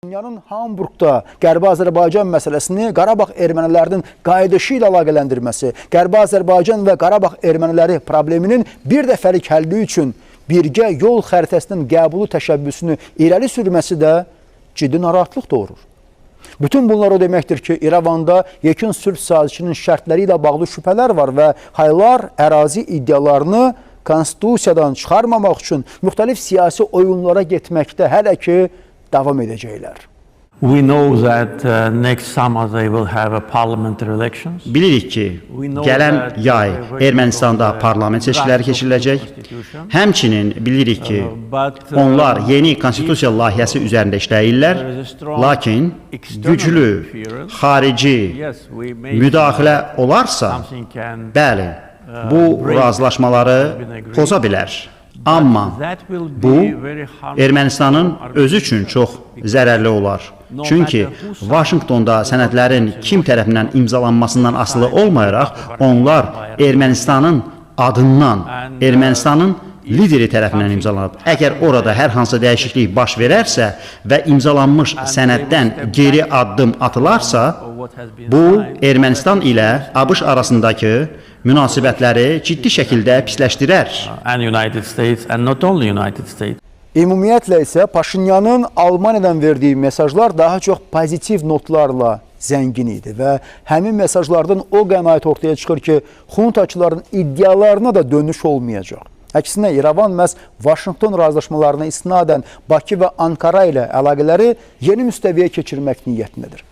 Dünyanın Hamburqda Qərbi Azərbaycan məsələsini Qarabağ ermənilərinin qayıdışı ilə əlaqələndirməsi, Qərbi Azərbaycan və Qarabağ erməniləri probleminin bir dəfəlik həlli üçün birgə yol xəritəsinin qəbulu təşəbbüsünü irəli sürməsi də ciddi narahatlıq doğurur. Bütün bunlar o deməkdir ki, İrəvanda yekun sülh sazişinin şərtləri ilə bağlı şübhələr var və haylar ərazi iddialarını konstitusiyadan çıxarmamaq üçün müxtəlif siyasi oyunlara getməkdə hələ ki davam edəcəklər. We know that next summer they will have a parliamentary elections. Bilirik ki, gələn yay Ermənistanda parlament seçkiləri keçiriləcək. Həmçinin bilirik ki, onlar yeni konstitusiya layihəsi üzərində işləyirlər. Lakin güclü, xarici müdaxilə olarsa, bəli, bu razılaşmaları poza bilər. Amma bu Ermənistanın özü üçün çox zərərli olar. Çünki Vaşinqtonda sənədlərin kim tərəfindən imzalanmasından asılı olmayaraq, onlar Ermənistanın adından, Ermənistanın lideri tərəfindən imzalanıb. Əgər orada hər hansı dəyişiklik baş verərsə və imzalanmış sənəddən geri addım atılarsa, bu Ermənistan ilə ABŞ arasındakı münasibətləri ciddi şəkildə pisləşdirər. Ümumiyyətlə isə Paşinyanın Almaniyadan verdiyi mesajlar daha çox pozitiv notlarla zəngin idi və həmin mesajlardan o qənaət ortaya çıxır ki, xuntaçıların iddialarına da dönüş olmayacaq. Əksinə, İrəvan məhz Vaşinqton razılaşmalarına istinadən Bakı və Ankara ilə əlaqələri yeni müstəviyə keçirmək niyyətindədir.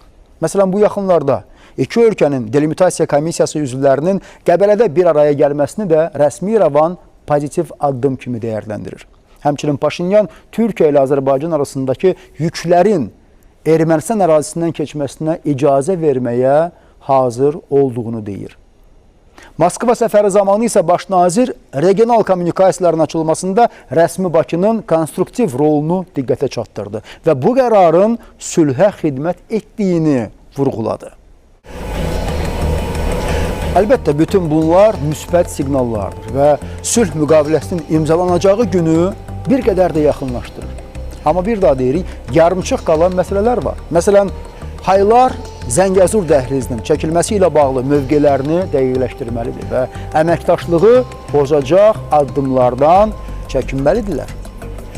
Məsələn, bu yaxınlarda iki ölkənin delimitasiya komissiyası üzvlərinin Qəbələdə bir araya gəlməsini də rəsmi İrəvan pozitiv addım kimi dəyərləndirir. Həmçinin Paşinyan Türkiyə ilə Azərbaycan arasındakı yüklərin Ermənistan ərazisindən keçməsinə icazə verməyə hazır olduğunu deyir. Moskva səfəri zamanı isə baş nazir regional kommunikasiyaların açılmasında rəsmi Bakının konstruktiv rolunu diqqətə çatdırdı və bu qərarın sülhə xidmət etdiyini vurğuladı. Əlbəttə, bütün bunlar müsbət siqnallardır və sülh müqaviləsinin imzalanacağı günü bir qədər də yaxınlaşdırır. Amma bir daha deyirik, yarımçıq qalan məsələlər var. Məsələn, haylar Zəngəzur dəhlizinin çəkilməsi ilə bağlı mövqelərini dəqiqləşdirməlidir və əməkdaşlığı bozacaq addımlardan çəkinməlidirlər.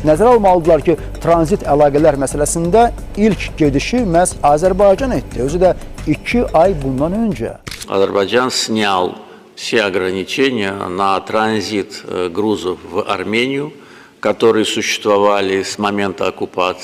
Nəzərə almalıdırlar ki, tranzit əlaqələr məsələsində ilk gedişi məhz Azərbaycan etdi. Özü də 2 ay bundan öncə. Azərbaycan снял все ограничения на транзит грузов в Армению, которые существовали с момента оккупации.